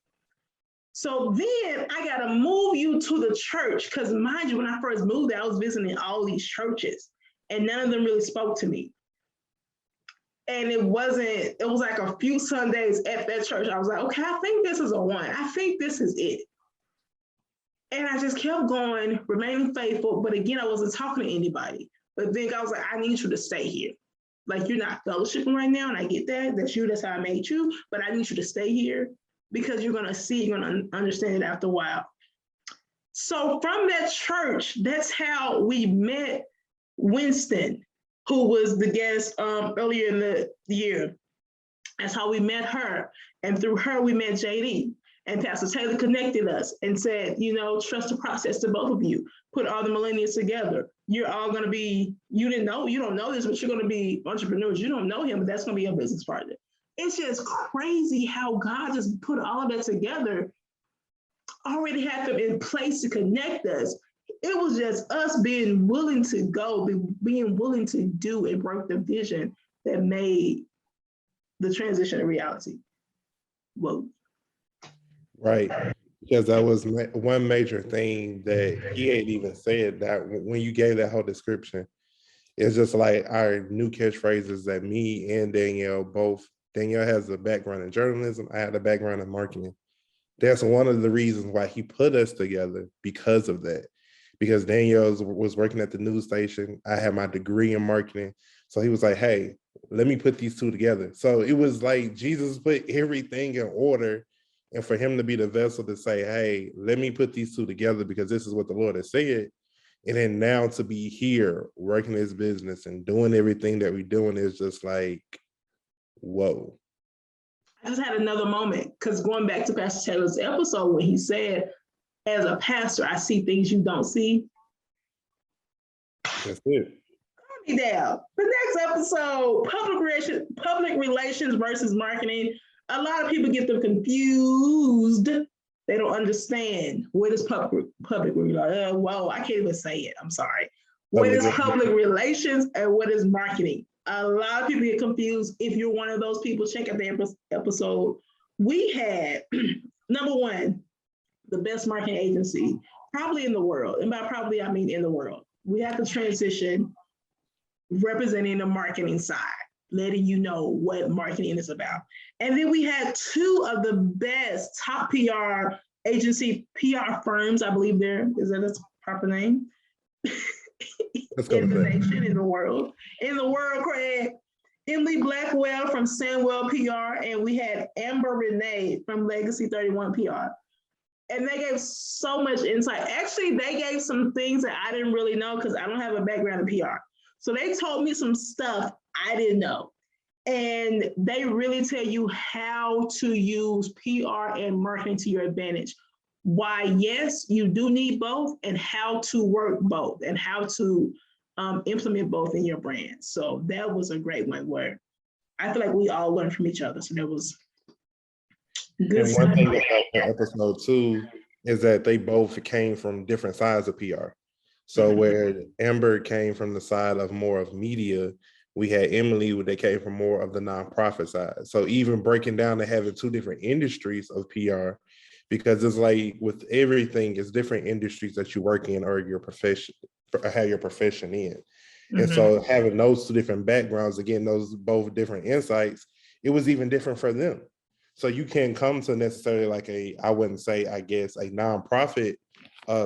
So then I got to move you to the church, because mind you, when I first moved there, I was visiting all these churches and none of them really spoke to me. And it was like a few Sundays at that church. I was like, okay, I think this is a one. I think this is it. And I just kept going, remaining faithful. But again, I wasn't talking to anybody. But then God was like, I need you to stay here. Like, you're not fellowshipping right now. And I get that. That's you. That's how I made you. But I need you to stay here, because you're going to see, you're going to understand it after a while. So from that church, that's how we met Winston, who was the guest earlier in the year. That's how we met her. And through her, we met JD. And Pastor Taylor connected us and said, trust the process to both of you. Put all the millennials together. You're all going to be, you don't know this, but you're going to be entrepreneurs. You don't know him, but that's going to be a business partner. It's just crazy how God just put all of that together, already had them in place to connect us. It was just us being willing to go, being willing to do and work the vision that made the transition a reality. Whoa. Right. Because that was one major thing that he ain't even said, that when you gave that whole description, it's just like our new catchphrases that me and Danielle both. Danielle has a background in journalism. I had a background in marketing. That's one of the reasons why he put us together, because of that. Because Danielle was working at the news station. I had my degree in marketing. So he was like, hey, let me put these two together. So it was like Jesus put everything in order, and for him to be the vessel to say, hey, let me put these two together because this is what the Lord has said. And then now to be here working this business and doing everything that we're doing is just like, whoa. I just had another moment, because going back to Pastor Taylor's episode when he said, as a pastor, I see things you don't see. That's it. Calm me down. The next episode, public relations versus marketing. A lot of people get them confused. They don't understand what is public. We're like, whoa, I can't even say it. I'm sorry. What is public relations and what is marketing? A lot of people get confused. If you're one of those people, check out the episode. We had, number one, the best marketing agency probably in the world. And by probably, I mean in the world. We have to transition representing the marketing side. letting you know what marketing is about. And then we had two of the best top PR agency, PR firms, I believe is that a proper name? In the nation, in the world, Craig. Emily Blackwell from Sandwell PR, and we had Amber Renee from Legacy 31 PR. And they gave so much insight. Actually, they gave some things that I didn't really know because I don't have a background in PR. So they told me some stuff I didn't know. And they really tell you how to use PR and marketing to your advantage. Why, yes, you do need both, and how to work both, and how to implement both in your brand. So that was a great one where I feel like we all learned from each other. So there was good and one thing about the episode too is that they both came from different sides of PR. So where Amber came from the side of more of media, we had Emily, where they came from more of the nonprofit side. So even breaking down and having two different industries of PR, because it's like with everything, it's different industries that you work in or your profession, or have your profession in. And so having those two different backgrounds, again, those both different insights, it was even different for them. So you can't come to necessarily like I wouldn't say, I guess, a nonprofit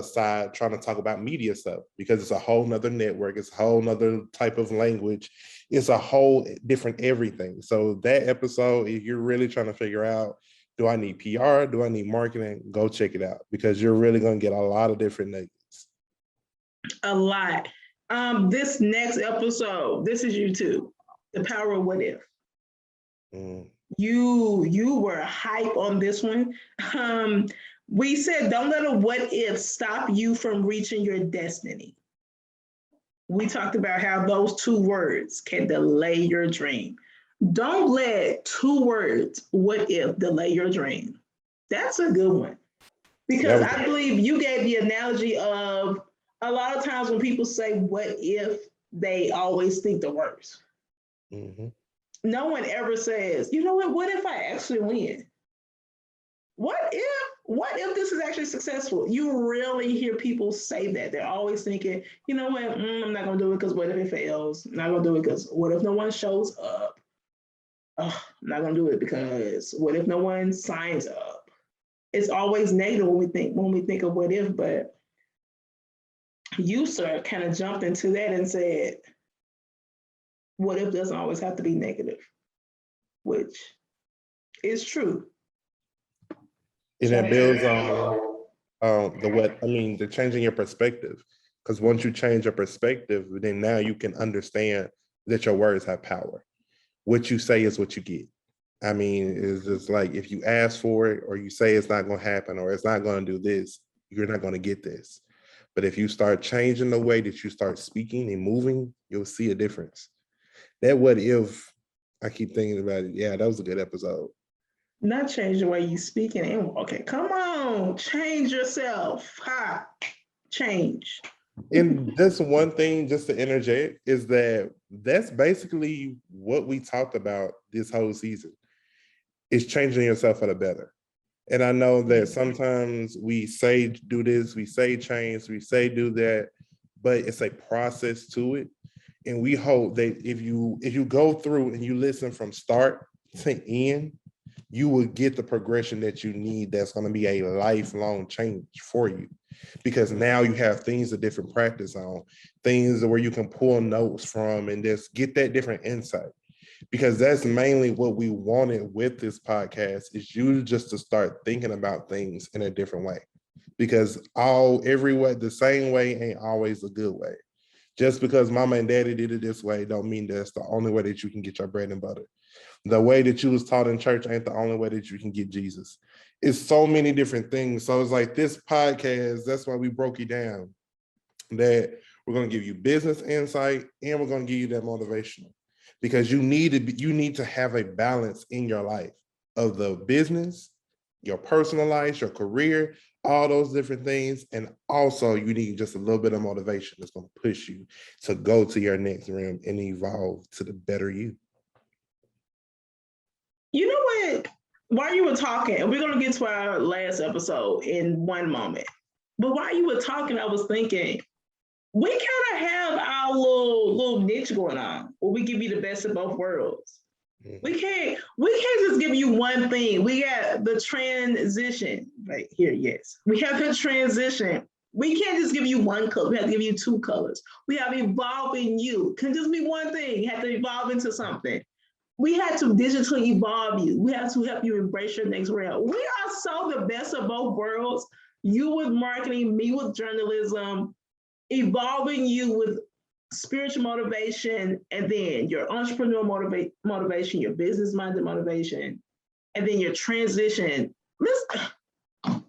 side trying to talk about media stuff, because it's a whole nother network, it's a whole nother type of language, it's a whole different everything. So that episode, if you're really trying to figure out, do I need PR, do I need marketing, go check it out, because you're really going to get a lot of different nuggets. A lot. This next episode, this is you too, the power of what if. You were hype on this one. We said, don't let a what if stop you from reaching your destiny. We talked about how those two words can delay your dream. Don't let two words, what if, delay your dream. That's a good one. Because I believe you gave the analogy of a lot of times when people say, what if, they always think the worst. No one ever says, you know what if I actually win? What if this is actually successful? You rarely hear people say that. They're always thinking, you know what, I'm not going to do it because what if it fails? I'm not going to do it because what if no one shows up? I'm not going to do it because what if no one signs up? It's always negative when we think of what if, but you, sir, kind of jumped into that and said, what if doesn't always have to be negative, which is true. And that builds on the changing your perspective. Because once you change your perspective, then now you can understand that your words have power. What you say is what you get. I mean, it's just like if you ask for it or you say it's not going to happen or it's not going to do this, you're not going to get this. But if you start changing the way that you start speaking and moving, you'll see a difference. That what if, I keep thinking about it. Yeah, that was a good episode. Not change the way you speaking. Okay, come on, change yourself. Change. And that's one thing, just to interject, is that's basically what we talked about this whole season, is changing yourself for the better. And I know that sometimes we say do this, we say change, we say do that, but it's a process to it. And we hope that if you go through and you listen from start to end, you will get the progression that you need. That's going to be a lifelong change for you, because now you have things to different practice on, things where you can pull notes from and just get that different insight. Because that's mainly what we wanted with this podcast, is you just to start thinking about things in a different way. Because every way, the same way ain't always a good way. Just because mama and daddy did it this way don't mean that's the only way that you can get your bread and butter. The way that you was taught in church ain't the only way that you can get Jesus. It's so many different things. So it's like this podcast, that's why we broke it down, that we're going to give you business insight and we're going to give you that motivational, because you need to have a balance in your life of the business, your personal life, your career, all those different things. And also you need just a little bit of motivation that's going to push you to go to your next realm and evolve to the better you. You know what? While you were talking, and we're going to get to our last episode in one moment, but while you were talking, I was thinking, we kind of have our little niche going on where we give you the best of both worlds. We can't just give you one thing. We got the transition right here. Yes, we have the transition. We can't just give you one color. We have to give you two colors. We have evolving you. Can just be one thing. You have to evolve into something. We had to digitally evolve you. We have to help you embrace your next realm. We are so the best of both worlds. You with marketing, me with journalism, evolving you with spiritual motivation, and then your entrepreneurial motivation, your business-minded motivation, and then your transition. Listen,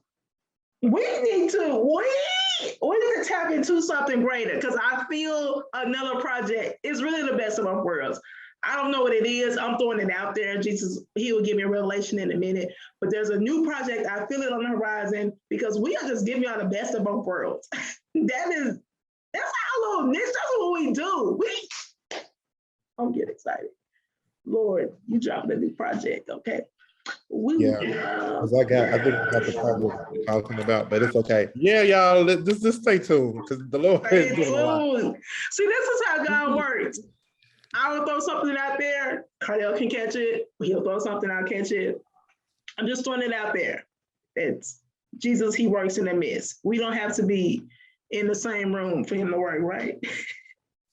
we need to tap into something greater, because I feel another project is really the best of both worlds. I don't know what it is. I'm throwing it out there. Jesus, he will give me a revelation in a minute. But there's a new project. I feel it on the horizon, because we are just giving y'all the best of both worlds. That's our little niche. That's what we do. Don't get excited. Lord, you dropped a new project, okay? Yeah, because I think I got the project we're talking about, but it's okay. Yeah, y'all, just stay tuned, because the Lord is doing a lot. See, this is how God works. I will throw something out there. Cardell can catch it. He'll throw something, I'll catch it. I'm just throwing it out there. It's Jesus, he works in the midst. We don't have to be in the same room for him to work, right?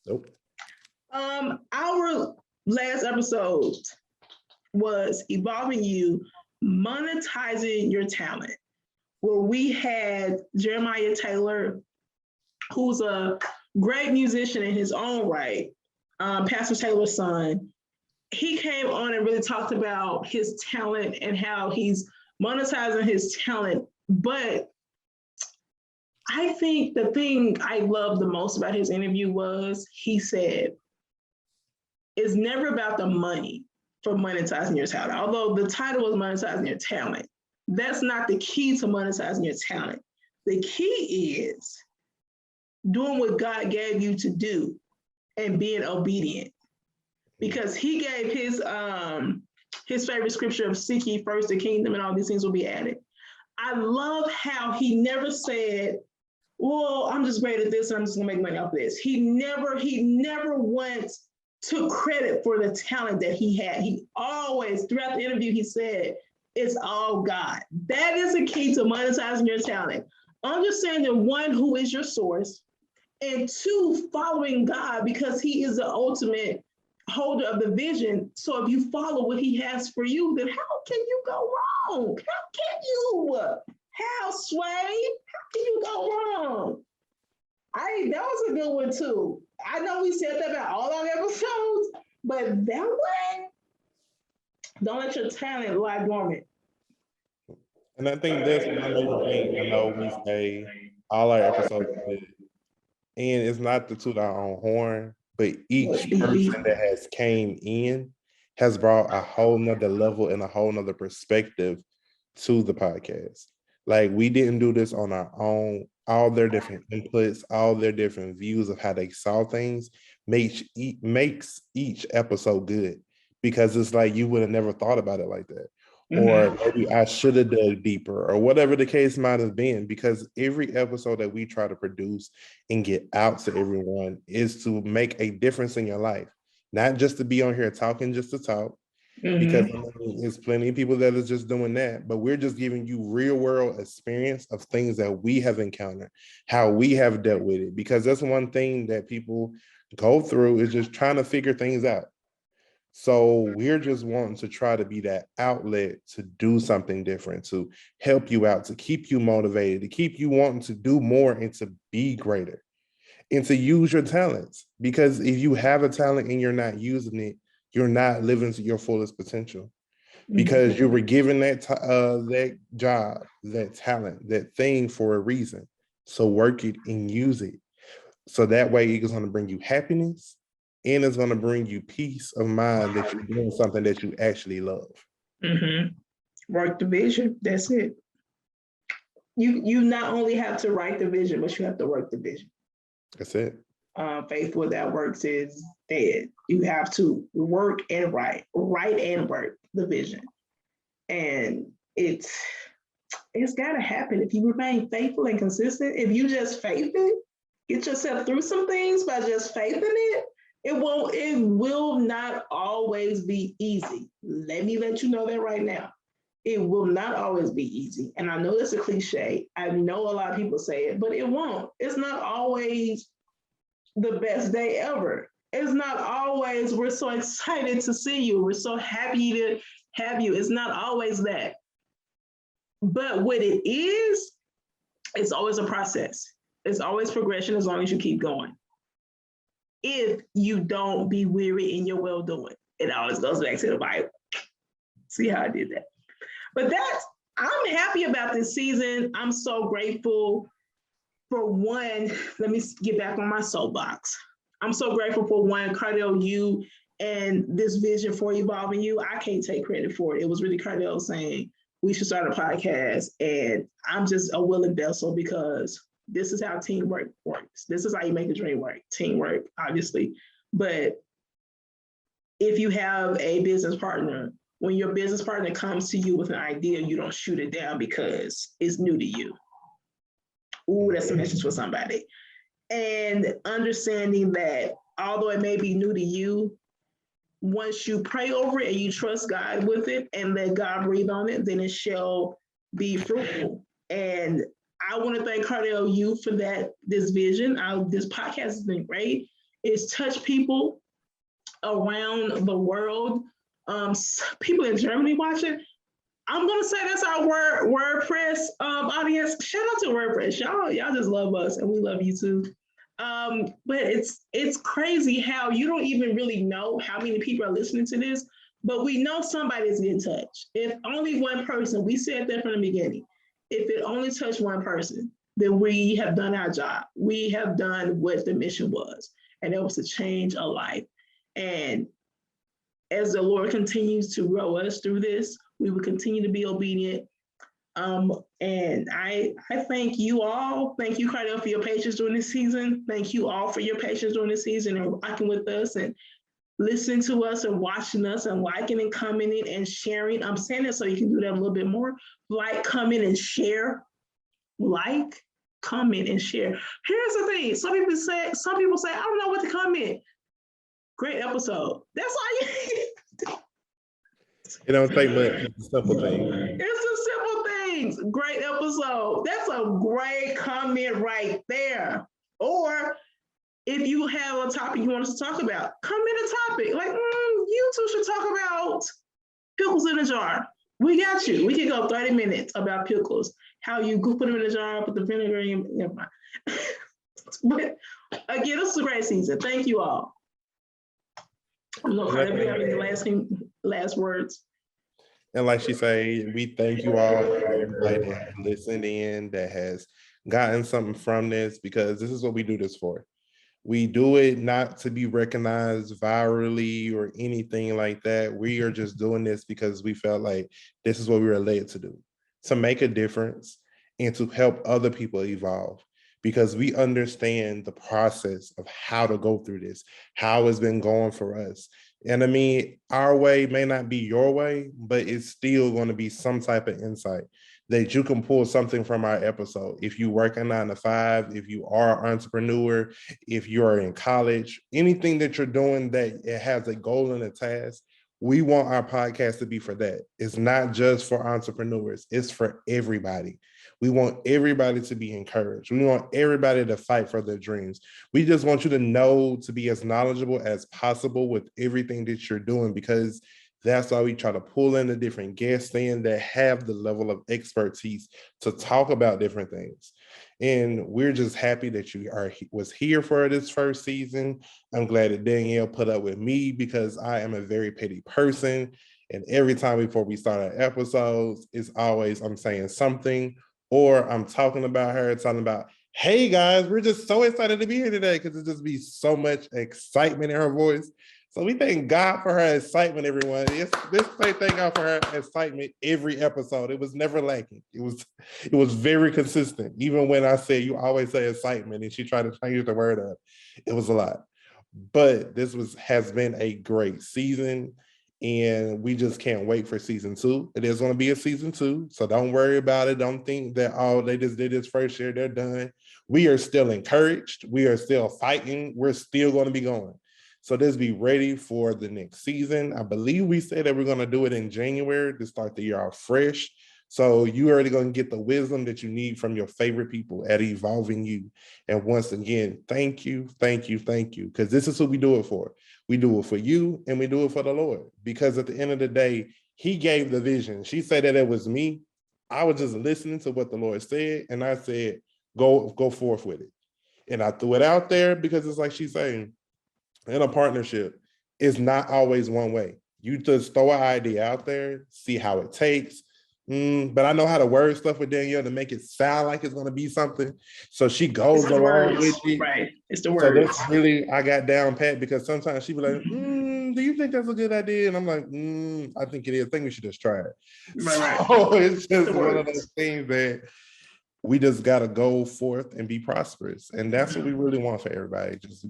Nope. Our last episode was Evolving You, Monetizing Your Talent, where we had Jeremiah Taylor, who's a great musician in his own right, Pastor Taylor's son. He came on and really talked about his talent and how he's monetizing his talent. But I think the thing I loved the most about his interview was he said, it's never about the money for monetizing your talent. Although the title was monetizing your talent, that's not the key to monetizing your talent. The key is doing what God gave you to do and being obedient. Because he gave his favorite scripture of seek ye first the kingdom and all these things will be added. I love how he never said, well, I'm just great at this and I'm just gonna make money off of this. He never once took credit for the talent that he had. He always, throughout the interview, he said, it's all God. That is the key to monetizing your talent. Understanding, one, who is your source, and two, following God, because he is the ultimate holder of the vision. So if you follow what he has for you, then how can you go wrong? How can you? How, Sway? How can you go wrong? That was a good one too. I know we said that about all our episodes, but that one, don't let your talent lie dormant. And I think that's one major thing. I know we say all our episodes good, and it's not to toot our own horn, but each person that has came in has brought a whole nother level and a whole nother perspective to the podcast. Like, we didn't do this on our own. All their different inputs, all their different views of how they saw things makes each episode good, because it's like you would have never thought about it like that. Or maybe I should have dug deeper, or whatever the case might have been, because every episode that we try to produce and get out to everyone is to make a difference in your life, not just to be on here talking just to talk, because I mean, there's plenty of people that are just doing that, but we're just giving you real world experience of things that we have encountered, how we have dealt with it, because that's one thing that people go through, is just trying to figure things out. So we're just wanting to try to be that outlet to do something different, to help you out, to keep you motivated, to keep you wanting to do more and to be greater and to use your talents. Because if you have a talent and you're not using it, you're not living to your fullest potential, because you were given that job, that talent, that thing for a reason. So work it and use it. So that way it's going to bring you happiness, and it's going to bring you peace of mind that you're doing something that you actually love. Work the vision. That's it. You not only have to write the vision, but you have to work the vision. That's it. Faith without works is dead. You have to work and write and work the vision. And it's got to happen if you remain faithful and consistent. If you just faith it, get yourself through some things by just faith in it, it will not always be easy. Let me let you know that right now. It will not always be easy. And I know it's a cliche. I know a lot of people say it, but it won't. It's not always the best day ever. It's not always, we're so excited to see you. We're so happy to have you. It's not always that. But what it is, it's always a process. It's always progression as long as you keep going. If you don't be weary in your well-doing, it always goes back to the Bible. See how I did that? But I'm happy about this season. I'm so grateful for one. Let me get back on my soapbox. I'm so grateful for one, Cardell, you and this vision for Evolving You. I can't take credit for it. It was really Cardell saying we should start a podcast, and I'm just a willing vessel because this is how teamwork works. This is how you make the dream work. Teamwork, obviously. But if you have a business partner, when your business partner comes to you with an idea, you don't shoot it down because it's new to you. Ooh, that's a message for somebody. And understanding that although it may be new to you, once you pray over it and you trust God with it and let God breathe on it, then it shall be fruitful. And I want to thank Cardell you for this vision. This podcast has been great. It's touched people around the world. People in Germany watching. I'm gonna say that's our WordPress audience. Shout out to WordPress. Y'all just love us and we love you too. But it's crazy how you don't even really know how many people are listening to this, but we know somebody's getting touched. If only one person, we said that from the beginning, if it only touched one person, then we have done our job. We have done what the mission was, and it was to change a life. And as the Lord continues to grow us through this, we will continue to be obedient. And I thank you all. Thank you, Cardell, for your patience during this season. Thank you all for your patience during this season and rocking with us and listening to us and watching us and liking and commenting and sharing. I'm saying it so you can do that a little bit more. Like, comment, and share. Like, comment, and share. Here's the thing. Some people say, I don't know what to comment. Great episode. That's all you It don't take much. It's a simple thing. It's the simple things. Great episode. That's a great comment right there. Or if you have a topic you want us to talk about, comment a topic. Like, you two should talk about pickles in a jar. We got you. We can go 30 minutes about pickles. How you put them in a jar, put the vinegar in. Never mind. But again, this is a great season. Thank you all. I don't know if you have any last words. And like she said, we thank you all for everybody that has listened in, that has gotten something from this, because this is what we do this for. We do it not to be recognized virally or anything like that. We are just doing this because we felt like this is what we were led to do, to make a difference and to help other people evolve, because we understand the process of how to go through this, how it's been going for us. And I mean, our way may not be your way, but it's still going to be some type of insight that you can pull something from our episode. If you work a 9 to 5, if you are an entrepreneur, if you're in college, anything that you're doing that it has a goal and a task, we want our podcast to be for that. It's not just for entrepreneurs, it's for everybody. We want everybody to be encouraged. We want everybody to fight for their dreams. We just want you to know, to be as knowledgeable as possible with everything that you're doing, because that's why we try to pull in the different guests in that have the level of expertise to talk about different things. And we're just happy that you was here for this first season. I'm glad that Danielle put up with me, because I am a very petty person. And every time before we start our episodes, it's always I'm saying something, or I'm talking about her, talking about, hey guys, we're just so excited to be here today, because it just be so much excitement in her voice. So we thank God for her excitement, everyone. Let's say thank God for her excitement every episode. It was never lacking. It was very consistent. Even when I say you always say excitement and she tried to change the word up, it was a lot. But this has been a great season. And we just can't wait for season 2. It is going to be a season 2. So don't worry about it. Don't think that, oh, they just did this first year, they're done. We are still encouraged. We are still fighting. We're still going to be going. So just be ready for the next season. I believe we said that we're going to do it in January to start the year off fresh. So you're already going to get the wisdom that you need from your favorite people at Evolving You. And once again, thank you, thank you, thank you. Because this is what we do it for. We do it for you and we do it for the Lord. Because at the end of the day, he gave the vision. She said that it was me. I was just listening to what the Lord said. And I said, go forth with it. And I threw it out there because it's like she's saying, in a partnership, it's not always one way. You just throw an idea out there, see how it takes. But I know how to word stuff with Danielle to make it sound like it's going to be something. So she goes along with it. Right. It's the words. So that's really, I got down pat because sometimes she be like, do you think that's a good idea? And I'm like, I think it is. I think we should just try it. Right. So it's just one of those things that we just got to go forth and be prosperous. And that's what we really want for everybody. Just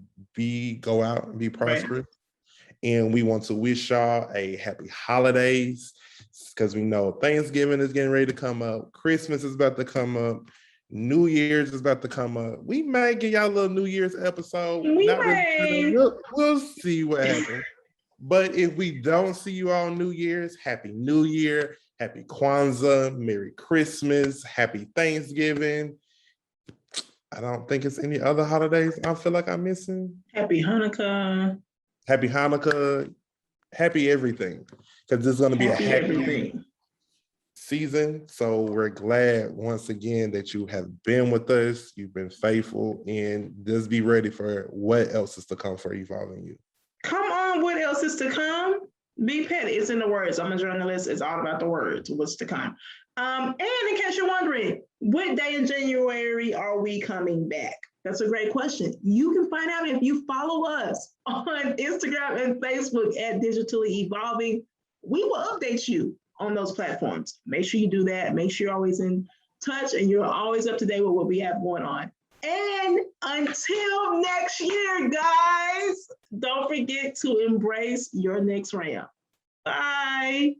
go out and be prosperous. Right. And we want to wish y'all a happy holidays because we know Thanksgiving is getting ready to come up. Christmas is about to come up. New Year's is about to come up. We might give y'all a little New Year's episode. Really, we'll see what happens. But if we don't see you all New Year's, Happy New Year, Happy Kwanzaa, Merry Christmas, Happy Thanksgiving. I don't think it's any other holidays I feel like I'm missing. Happy Hanukkah. Happy Hanukkah. Happy everything. Because this is going to be a happy season. So we're glad once again that you have been with us. You've been faithful. And just be ready for what else is to come for Evolving You. Come on, what else is to come? Be petty. It's in the words. I'm a journalist. It's all about the words. What's to come? And in case you're wondering, what day in January are we coming back? That's a great question. You can find out if you follow us on Instagram and Facebook at Digitally Evolving. We will update you on those platforms. Make sure you do that. Make sure you're always in touch and you're always up to date with what we have going on. And until next year, guys, don't forget to embrace your next round. Bye.